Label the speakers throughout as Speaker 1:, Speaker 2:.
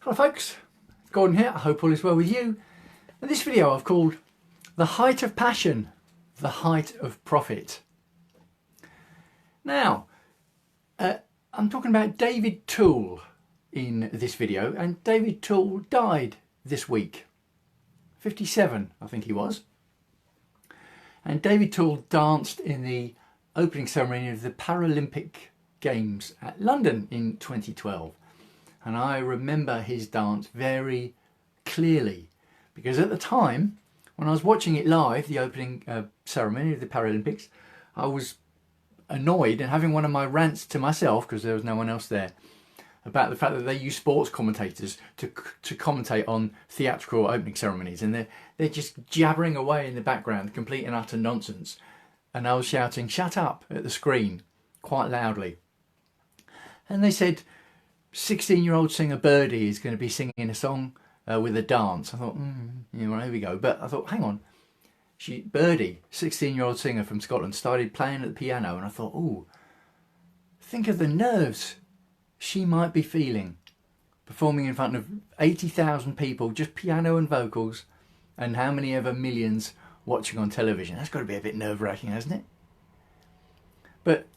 Speaker 1: Hello folks, Gordon here, I hope all is well with you. In this video I've called The Height of Passion, the Height of Profit. Now, I'm talking about David Toole in this video, and David Toole died this week. 57 I think he was. And David Toole danced in the opening ceremony of the Paralympic Games at London in 2012. And I remember his dance very clearly because at the time when I was watching it live, the opening ceremony of the Paralympics, I was annoyed and having one of my rants to myself, because there was no one else there, about the fact that they use sports commentators to commentate on theatrical opening ceremonies, and they're just jabbering away in the background, complete and utter nonsense. And I was shouting "shut up" at the screen quite loudly. And they said 16-year-old singer Birdie is going to be singing a song with a dance. I thought, here we go. But I thought, hang on. Birdie, 16-year-old singer from Scotland, started playing at the piano, and I thought, oh, think of the nerves she might be feeling performing in front of 80,000 people, just piano and vocals, and how many ever millions watching on television. That's got to be a bit nerve-wracking, hasn't it? But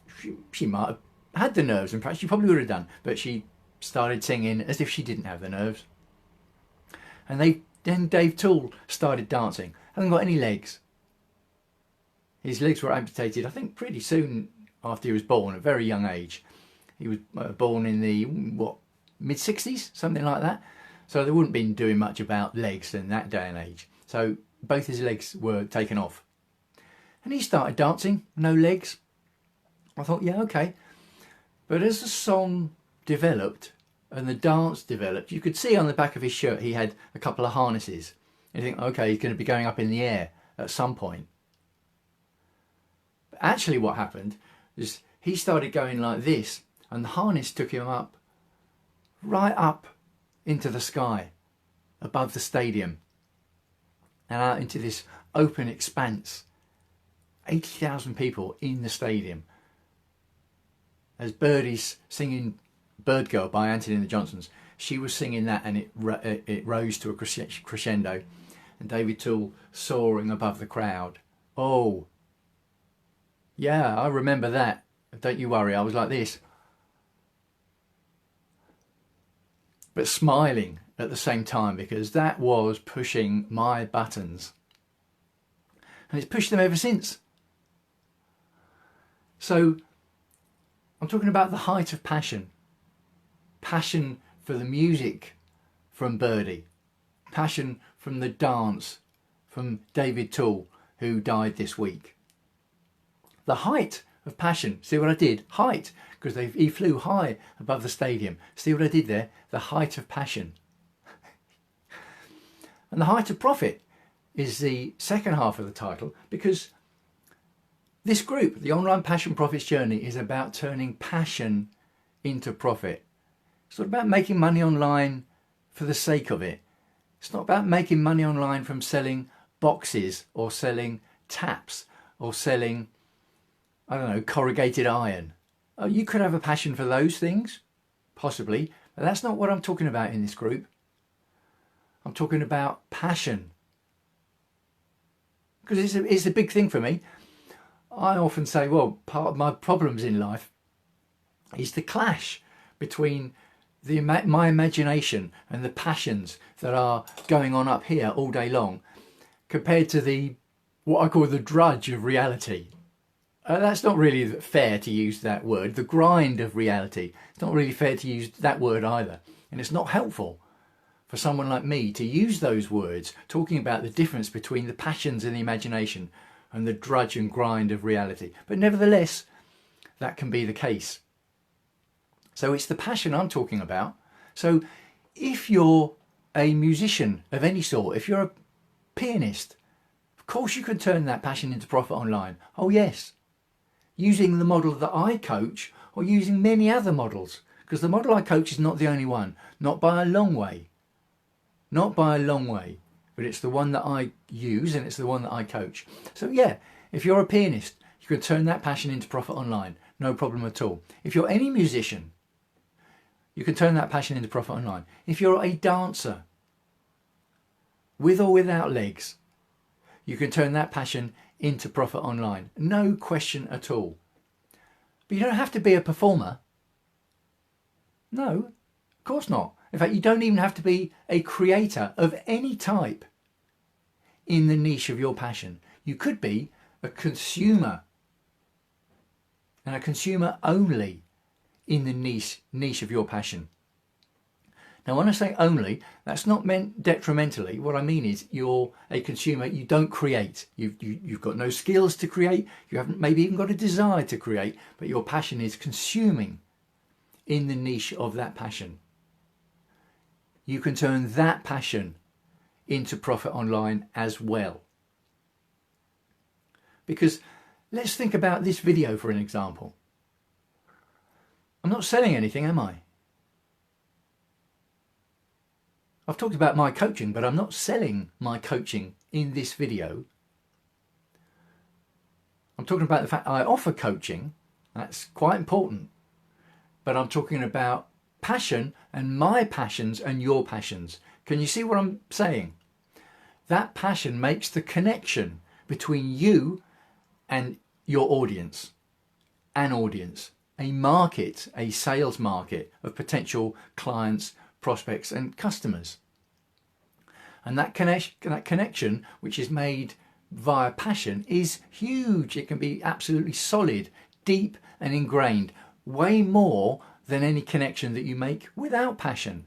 Speaker 1: she might have had the nerves, in fact she probably would have done, but she started singing as if she didn't have the nerves. And then Dave Toole started dancing. Hasn't got any legs. His legs were amputated, I think, pretty soon after he was born, at a very young age. He was born in the, mid-60s, something like that. So they wouldn't have been doing much about legs in that day and age. So both his legs were taken off. And he started dancing, no legs. I thought, yeah, okay. But as the song developed and the dance developed, you could see on the back of his shirt he had a couple of harnesses. And you think, okay, he's going to be going up in the air at some point. But actually what happened is he started going like this, and the harness took him up, right up into the sky, above the stadium, and out into this open expanse. 80,000 people in the stadium. As Birdie's singing Bird Girl by Anthony and the Johnsons, she was singing that, and it rose to a crescendo, and David Toole soaring above the crowd. Oh, yeah, I remember that. Don't you worry, I was like this. But smiling at the same time, because that was pushing my buttons. And it's pushed them ever since. So I'm talking about the height of passion. Passion for the music from Birdie. Passion from the dance from David Toole, who died this week. The height of passion. See what I did? Height, because he flew high above the stadium. See what I did there? The height of passion. And the height of profit is the second half of the title, because this group, the Online Passion Profits Journey, is about turning passion into profit. It's not about making money online for the sake of it. It's not about making money online from selling boxes or selling taps or selling, I don't know, corrugated iron. Oh, you could have a passion for those things, possibly, but that's not what I'm talking about in this group. I'm talking about passion. Because it's a big thing for me. I often say, well, part of my problems in life is the clash between my imagination and the passions that are going on up here all day long, compared to what I call the drudge of reality. That's not really fair to use that word, the grind of reality. It's not really fair to use that word either. And it's not helpful for someone like me to use those words, talking about the difference between the passions and the imagination and the drudge and grind of reality. But nevertheless, that can be the case. So it's the passion I'm talking about. So if you're a musician of any sort, if you're a pianist, of course you can turn that passion into profit online. Oh yes. Using the model that I coach, or using many other models, because the model I coach is not the only one, not by a long way. Not by a long way. But it's the one that I use, and it's the one that I coach. So yeah, if you're a pianist, you can turn that passion into profit online. No problem at all. If you're any musician, you can turn that passion into profit online. If you're a dancer, with or without legs, you can turn that passion into profit online. No question at all. But you don't have to be a performer. No, of course not. In fact, you don't even have to be a creator of any type in the niche of your passion. You could be a consumer, and a consumer only in the niche of your passion. Now, when I say only, that's not meant detrimentally. What I mean is you're a consumer, you don't create. You've got no skills to create. You haven't maybe even got a desire to create, but your passion is consuming in the niche of that passion. You can turn that passion into profit online as well. Because let's think about this video for an example. I'm not selling anything, am I? I've talked about my coaching, but I'm not selling my coaching in this video. I'm talking about the fact I offer coaching. That's quite important. But I'm talking about passion and my passions and your passions. Can you see what I'm saying? That passion makes the connection between you and your audience, an audience, a market, a sales market of potential clients, prospects and customers. And that connection, which is made via passion, is huge. It can be absolutely solid, deep and ingrained, way more than any connection that you make without passion.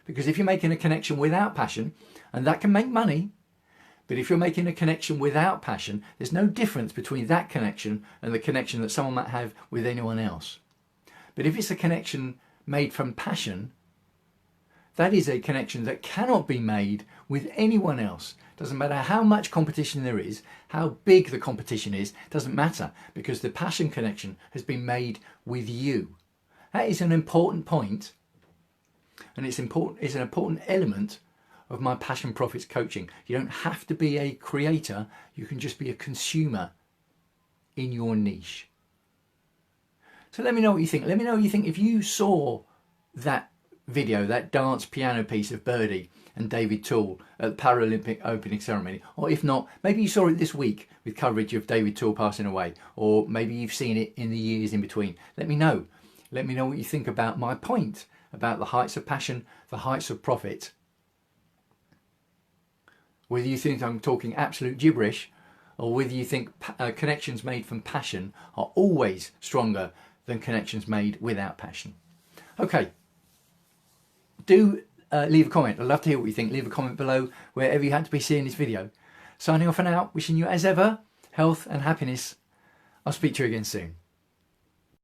Speaker 1: Because if you're making a connection without passion, and that can make money, but if you're making a connection without passion, there's no difference between that connection and the connection that someone might have with anyone else. But if it's a connection made from passion, that is a connection that cannot be made with anyone else. Doesn't matter how much competition there is, how big the competition is, doesn't matter, because the passion connection has been made with you. That is an important point, and it's an important element of my Passion Profits coaching. You don't have to be a creator, you can just be a consumer in your niche. So let me know what you think. Let me know what you think if you saw that video, that dance piano piece of Birdie and David Toole at the Paralympic opening ceremony, or if not, maybe you saw it this week with coverage of David Toole passing away, or maybe you've seen it in the years in between. Let me know. Let me know what you think about my point about the heights of passion, the heights of profit. Whether you think I'm talking absolute gibberish, or whether you think connections made from passion are always stronger than connections made without passion. Okay. Do leave a comment. I'd love to hear what you think. Leave a comment below wherever you happen to be seeing this video. Signing off for now, wishing you as ever health and happiness. I'll speak to you again soon.